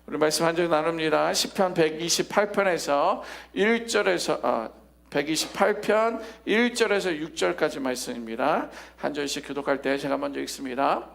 우리 말씀 한 절 나눕니다. 시편 128편에서 1절에서 128편 1절에서 6절까지 말씀입니다. 한 절씩 교독할 때 제가 먼저 읽습니다.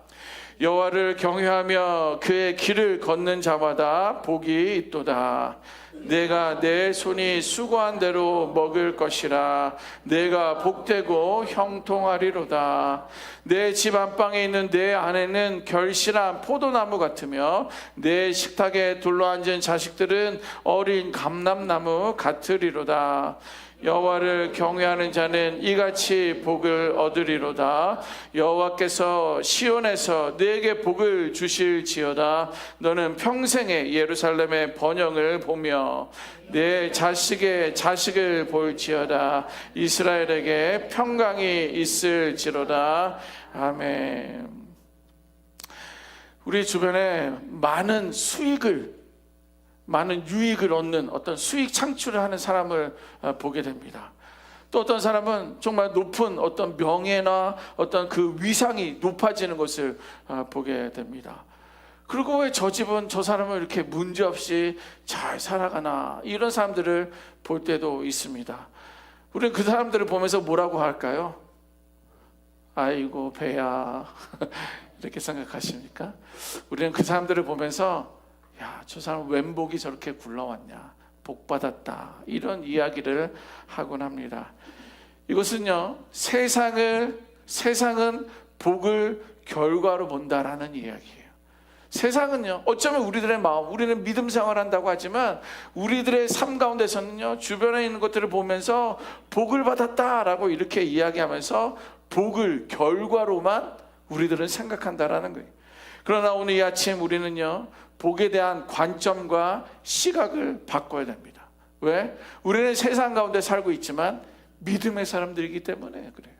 여호와를 경외하며 그의 길을 걷는 자마다 복이 있도다. 내가 내 손이 수고한 대로 먹을 것이라. 내가 복되고 형통하리로다. 내 집 안방에 있는 내 아내는 결실한 포도나무 같으며 내 식탁에 둘러앉은 자식들은 어린 감람나무 같으리로다. 여호와를 경외하는 자는 이같이 복을 얻으리로다. 여호와께서 시온에서 네게 복을 주실지어다. 너는 평생에 예루살렘의 번영을 보며 내 자식의 자식을 볼지어다. 이스라엘에게 평강이 있을지로다. 아멘. 우리 주변에 많은 유익을 얻는 어떤 수익 창출을 하는 사람을 보게 됩니다. 또 어떤 사람은 정말 높은 어떤 명예나 어떤 그 위상이 높아지는 것을 보게 됩니다. 그리고 왜 저 집은 저 사람은 이렇게 문제없이 잘 살아가나, 이런 사람들을 볼 때도 있습니다. 우리는 그 사람들을 보면서 뭐라고 할까요? 아이고 배야 이렇게 생각하십니까? 우리는 그 사람들을 보면서 야, 저 사람 웬 복이 저렇게 굴러왔냐, 복 받았다, 이런 이야기를 하곤 합니다. 이것은요, 세상은 복을 결과로 본다라는 이야기예요. 세상은요, 어쩌면 우리들의 마음, 우리는 믿음 생활을 한다고 하지만 우리들의 삶 가운데서는요, 주변에 있는 것들을 보면서 복을 받았다라고 이렇게 이야기하면서 복을 결과로만 우리들은 생각한다라는 거예요. 그러나 오늘 이 아침 우리는요, 복에 대한 관점과 시각을 바꿔야 됩니다. 왜? 우리는 세상 가운데 살고 있지만 믿음의 사람들이기 때문에 그래요.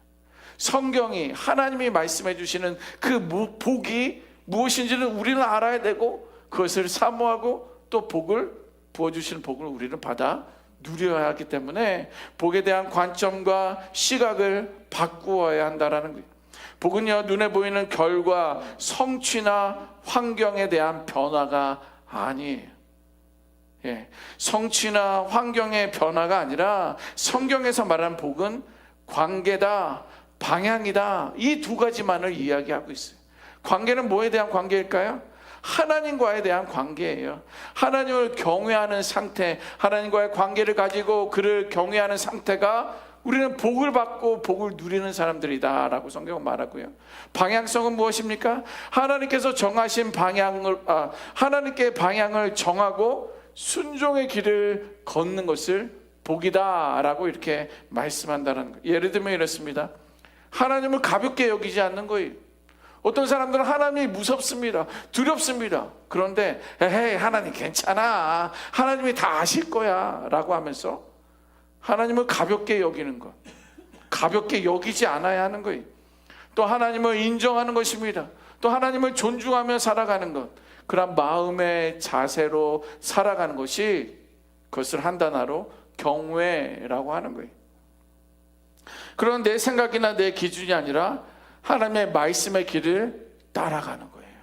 성경이, 하나님이 말씀해 주시는 그 복이 무엇인지는 우리는 알아야 되고, 그것을 사모하고 또 복을 부어주시는 복을 우리는 받아 누려야 하기 때문에 복에 대한 관점과 시각을 바꾸어야 한다는 거예요. 복은요, 눈에 보이는 결과, 성취나 환경에 대한 변화가 아니에요. 성취나 환경의 변화가 아니라 성경에서 말하는 복은 관계다, 방향이다, 이 두 가지만을 이야기하고 있어요. 관계는 뭐에 대한 관계일까요? 하나님과에 대한 관계예요. 하나님을 경외하는 상태, 하나님과의 관계를 가지고 그를 경외하는 상태가 우리는 복을 받고 복을 누리는 사람들이다 라고 성경은 말하고요. 방향성은 무엇입니까? 하나님께서 정하신 하나님께 방향을 정하고 순종의 길을 걷는 것을 복이다 라고 이렇게 말씀한다는 거예요. 예를 들면 이렇습니다. 하나님을 가볍게 여기지 않는 거예요. 어떤 사람들은 하나님이 무섭습니다, 두렵습니다. 그런데 에헤이, 하나님 괜찮아, 하나님이 다 아실 거야 라고 하면서 하나님을 가볍게 여기는 것, 가볍게 여기지 않아야 하는 거예요. 또 하나님을 인정하는 것입니다. 또 하나님을 존중하며 살아가는 것, 그런 마음의 자세로 살아가는 것이, 그것을 한 단어로 경외라고 하는 거예요. 그런 내 생각이나 내 기준이 아니라 하나님의 말씀의 길을 따라가는 거예요.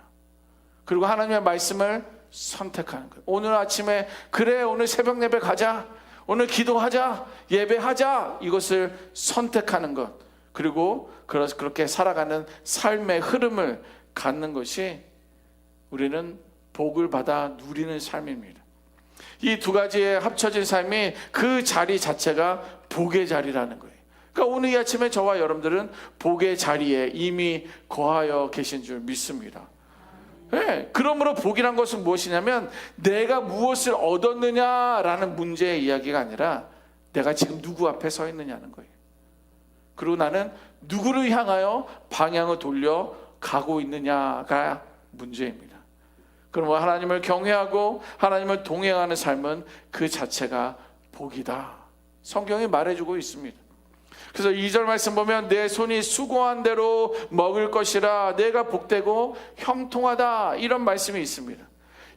그리고 하나님의 말씀을 선택하는 거예요. 오늘 아침에 그래, 오늘 새벽 예배 가자, 오늘 기도하자, 예배하자, 이것을 선택하는 것, 그리고 그렇게 살아가는 삶의 흐름을 갖는 것이 우리는 복을 받아 누리는 삶입니다. 이 두 가지의 합쳐진 삶이 그 자리 자체가 복의 자리라는 거예요. 그러니까 오늘 이 아침에 저와 여러분들은 복의 자리에 이미 거하여 계신 줄 믿습니다. 네, 그러므로 복이란 것은 무엇이냐면 내가 무엇을 얻었느냐라는 문제의 이야기가 아니라 내가 지금 누구 앞에 서 있느냐는 거예요. 그리고 나는 누구를 향하여 방향을 돌려 가고 있느냐가 문제입니다. 그러므로 하나님을 경외하고 하나님을 동행하는 삶은 그 자체가 복이다, 성경이 말해주고 있습니다. 그래서 2절 말씀 보면 내 손이 수고한 대로 먹을 것이라, 내가 복되고 형통하다, 이런 말씀이 있습니다.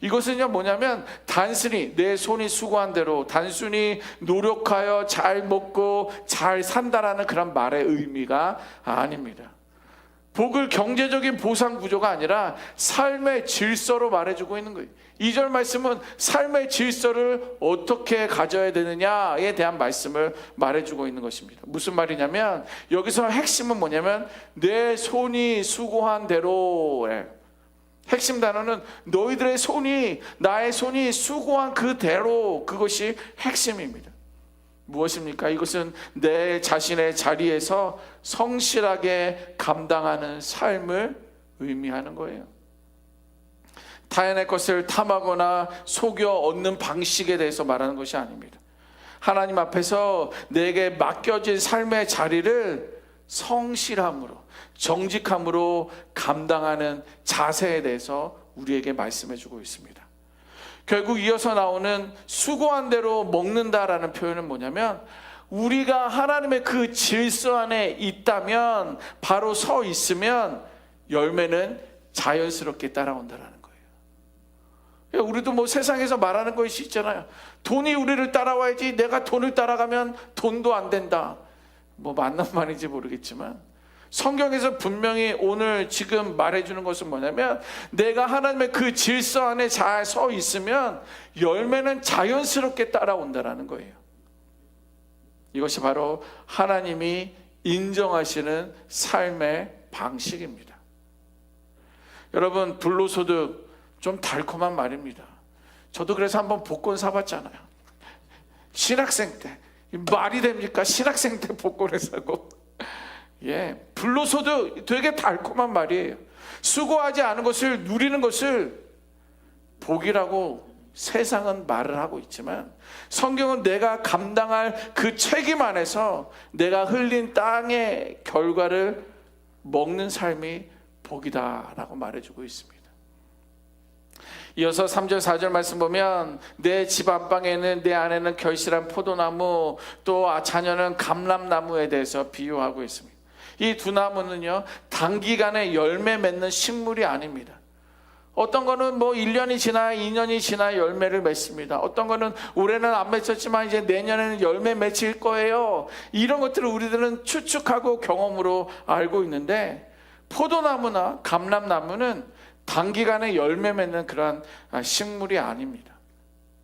이것은요 뭐냐면 단순히 내 손이 수고한 대로 단순히 노력하여 잘 먹고 잘 산다라는 그런 말의 의미가 아닙니다. 복을 경제적인 보상 구조가 아니라 삶의 질서로 말해주고 있는 거예요. 2절 말씀은 삶의 질서를 어떻게 가져야 되느냐에 대한 말씀을 말해주고 있는 것입니다. 무슨 말이냐면 여기서 핵심은 뭐냐면 내 손이 수고한 대로, 핵심 단어는 너희들의 손이, 나의 손이 수고한 그대로, 그것이 핵심입니다. 무엇입니까? 이것은 내 자신의 자리에서 성실하게 감당하는 삶을 의미하는 거예요. 타인의 것을 탐하거나 속여 얻는 방식에 대해서 말하는 것이 아닙니다. 하나님 앞에서 내게 맡겨진 삶의 자리를 성실함으로, 정직함으로 감당하는 자세에 대해서 우리에게 말씀해 주고 있습니다. 결국 이어서 나오는 수고한 대로 먹는다라는 표현은 뭐냐면 우리가 하나님의 그 질서 안에 있다면, 바로 서 있으면 열매는 자연스럽게 따라온다라는 거예요. 우리도 뭐 세상에서 말하는 것이 있잖아요. 돈이 우리를 따라와야지, 내가 돈을 따라가면 돈도 안 된다. 뭐 맞는 말인지 모르겠지만 성경에서 분명히 오늘 지금 말해주는 것은 뭐냐면 내가 하나님의 그 질서 안에 잘 서 있으면 열매는 자연스럽게 따라온다라는 거예요. 이것이 바로 하나님이 인정하시는 삶의 방식입니다. 여러분, 불로소득 좀 달콤한 말입니다. 저도 그래서 한번 복권 사봤잖아요. 신학생 때. 말이 됩니까? 신학생 때 복권을 사고. 불로소득 되게 달콤한 말이에요. 수고하지 않은 것을 누리는 것을 복이라고 세상은 말을 하고 있지만 성경은 내가 감당할 그 책임 안에서 내가 흘린 땅의 결과를 먹는 삶이 복이다라고 말해주고 있습니다. 이어서 3절 4절 말씀 보면 내 집 안방에는 내 안에는 결실한 포도나무, 또 자녀는 감람나무에 대해서 비유하고 있습니다. 이 두 나무는요, 단기간에 열매 맺는 식물이 아닙니다. 어떤 거는 뭐 1년이 지나 2년이 지나 열매를 맺습니다. 어떤 거는 올해는 안 맺혔지만 이제 내년에는 열매 맺힐 거예요. 이런 것들을 우리들은 추측하고 경험으로 알고 있는데, 포도나무나 감람나무는 단기간에 열매 맺는 그러한 식물이 아닙니다.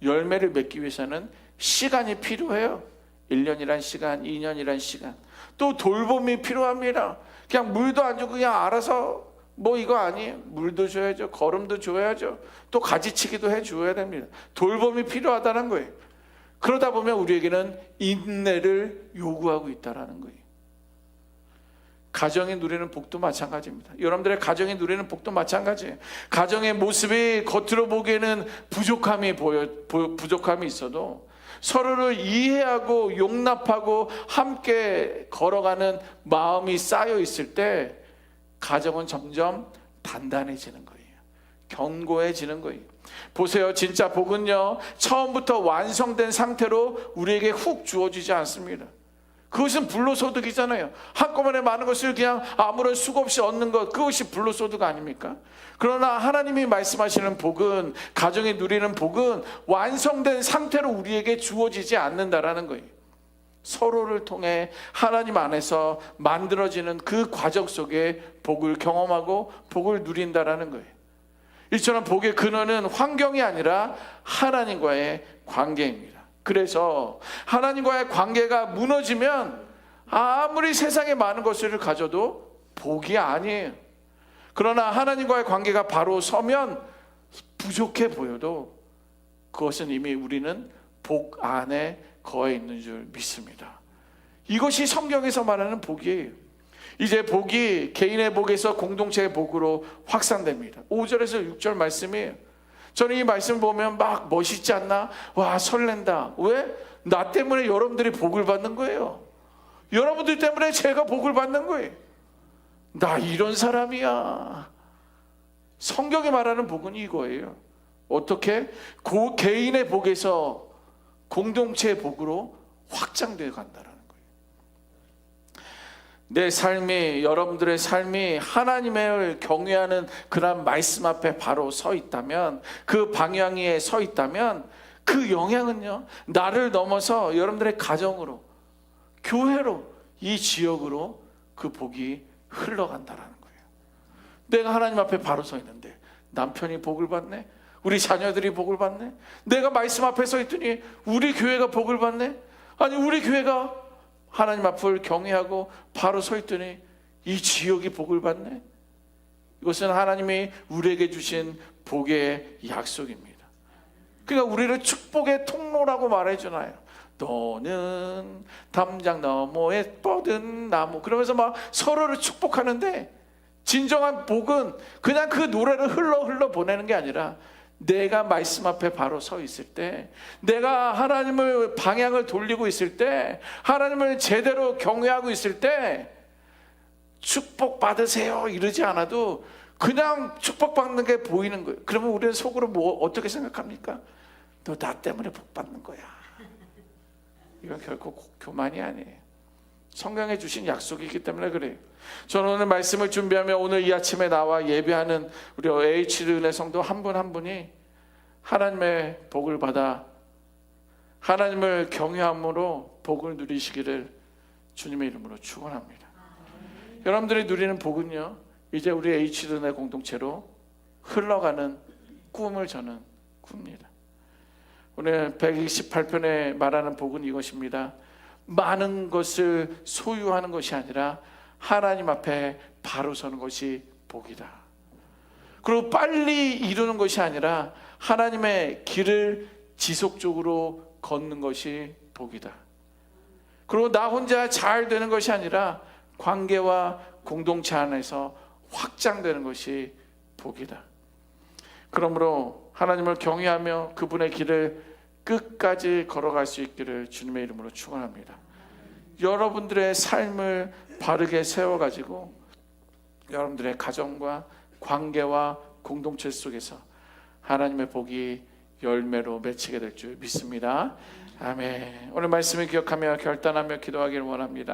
열매를 맺기 위해서는 시간이 필요해요. 1년이란 시간, 2년이란 시간, 또 돌봄이 필요합니다. 그냥 물도 안 주고 그냥 알아서 뭐 이거 아니에요. 물도 줘야죠, 거름도 줘야죠, 또 가지치기도 해줘야 됩니다. 돌봄이 필요하다는 거예요. 그러다 보면 우리에게는 인내를 요구하고 있다는 거예요. 가정이 누리는 복도 마찬가지입니다. 여러분들의 가정이 누리는 복도 마찬가지예요. 가정의 모습이 겉으로 보기에는 부족함이 있어도 서로를 이해하고 용납하고 함께 걸어가는 마음이 쌓여 있을 때 가정은 점점 단단해지는 거예요. 견고해지는 거예요. 보세요, 진짜 복은요, 처음부터 완성된 상태로 우리에게 훅 주어지지 않습니다. 그것은 불로소득이잖아요. 한꺼번에 많은 것을 그냥 아무런 수고 없이 얻는 것, 그것이 불로소득 아닙니까? 그러나 하나님이 말씀하시는 복은, 가정이 누리는 복은 완성된 상태로 우리에게 주어지지 않는다라는 거예요. 서로를 통해 하나님 안에서 만들어지는 그 과정 속에 복을 경험하고 복을 누린다라는 거예요. 이처럼 복의 근원은 환경이 아니라 하나님과의 관계입니다. 그래서 하나님과의 관계가 무너지면 아무리 세상에 많은 것을 가져도 복이 아니에요. 그러나 하나님과의 관계가 바로 서면 부족해 보여도 그것은 이미 우리는 복 안에 거해 있는 줄 믿습니다. 이것이 성경에서 말하는 복이에요. 이제 복이 개인의 복에서 공동체의 복으로 확산됩니다. 5절에서 6절 말씀이에요. 저는 이 말씀 보면 막 멋있지 않나? 와, 설렌다. 왜? 나 때문에 여러분들이 복을 받는 거예요. 여러분들 때문에 제가 복을 받는 거예요. 나 이런 사람이야. 성경이 말하는 복은 이거예요. 어떻게? 개인의 복에서 공동체의 복으로 확장되어 간다는 거예요. 내 삶이, 여러분들의 삶이 하나님을 경외하는 그런 말씀 앞에 바로 서 있다면, 그 방향에 서 있다면 그 영향은요, 나를 넘어서 여러분들의 가정으로, 교회로, 이 지역으로 그 복이 흘러간다는 거예요. 내가 하나님 앞에 바로 서 있는데 남편이 복을 받네, 우리 자녀들이 복을 받네, 내가 말씀 앞에 서 있더니 우리 교회가 복을 받네, 아니 우리 교회가 하나님 앞을 경외하고 바로 서 있더니 이 지역이 복을 받네. 이것은 하나님이 우리에게 주신 복의 약속입니다. 그러니까 우리를 축복의 통로라고 말해주나요? 너는 담장 너머에 뻗은 나무, 그러면서 막 서로를 축복하는데, 진정한 복은 그냥 그 노래를 흘러 보내는 게 아니라 내가 말씀 앞에 바로 서 있을 때, 내가 하나님을 방향을 돌리고 있을 때, 하나님을 제대로 경외하고 있을 때 축복 받으세요 이러지 않아도 그냥 축복받는 게 보이는 거예요. 그러면 우리는 속으로 뭐 어떻게 생각합니까? 너 나 때문에 복 받는 거야. 이건 결코 교만이 아니에요. 성경에 주신 약속이기 때문에 그래요. 저는 오늘 말씀을 준비하며 오늘 이 아침에 나와 예배하는 우리 H를 은혜 성도 한 분 한 분이 하나님의 복을 받아 하나님을 경외함으로 복을 누리시기를 주님의 이름으로 축원합니다. 여러분들이 누리는 복은요, 이제 우리 H를 은혜 공동체로 흘러가는 꿈을 저는 꿉니다. 오늘 128편에 말하는 복은 이것입니다. 많은 것을 소유하는 것이 아니라 하나님 앞에 바로 서는 것이 복이다. 그리고 빨리 이루는 것이 아니라 하나님의 길을 지속적으로 걷는 것이 복이다. 그리고 나 혼자 잘 되는 것이 아니라 관계와 공동체 안에서 확장되는 것이 복이다. 그러므로 하나님을 경외하며 그분의 길을 끝까지 걸어갈 수 있기를 주님의 이름으로 축원합니다. 여러분들의 삶을 바르게 세워가지고 여러분들의 가정과 관계와 공동체 속에서 하나님의 복이 열매로 맺히게 될 줄 믿습니다. 아멘. 오늘 말씀을 기억하며 결단하며 기도하기를 원합니다.